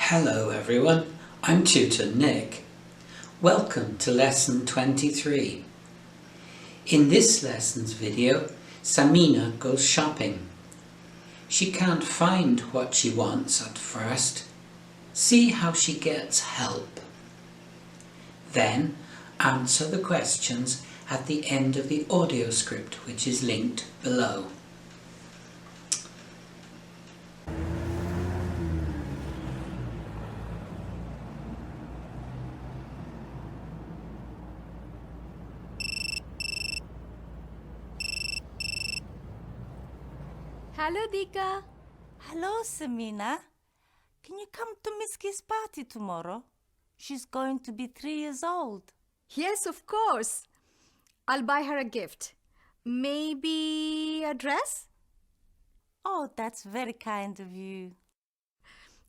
Hello everyone, I'm Tutor Nick. Welcome to lesson 23. In this lesson's video, Samina goes shopping. She can't find what she wants at first. See how she gets help. Then answer the questions at the end of the audio script, which is linked below. Hello, Dika. Hello, Samina. Can you come to Miski's party tomorrow? She's going to be 3 years old. Yes, of course. I'll buy her a gift. Maybe a dress? Oh, that's very kind of you.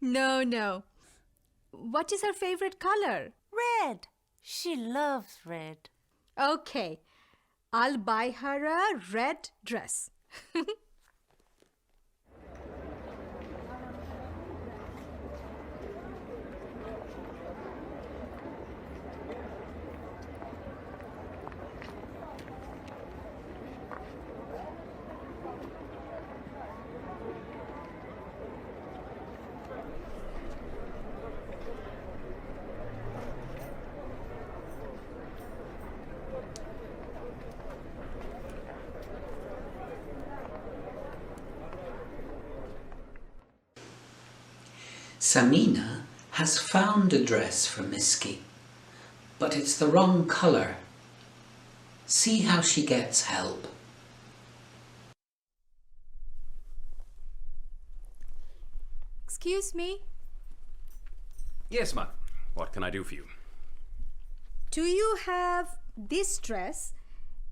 No. What is her favorite color? Red. She loves red. Okay, I'll buy her a red dress. Samina has found a dress for Miski, but it's the wrong colour. See how she gets help. Excuse me, Yes, ma'am. What can I do for you? do you have this dress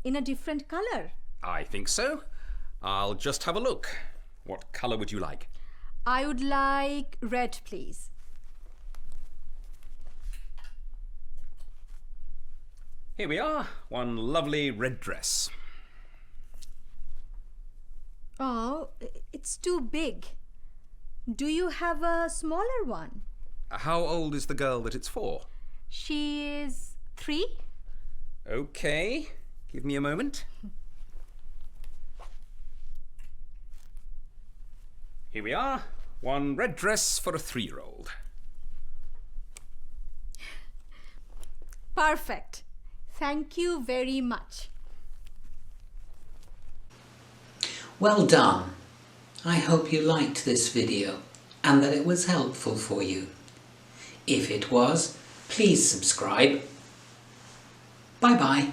in a different color? I think so. I'll just have a look. What colour would you like? I would like red, please. Here we are. One lovely red dress. Oh, it's too big. Do you have a smaller one? How old is the girl that it's for? She is 3. Okay. Give me a moment. Here we are. One red dress for a 3-year-old. Perfect. Thank you very much. Well done. I hope you liked this video and that it was helpful for you. If it was, please subscribe. Bye bye.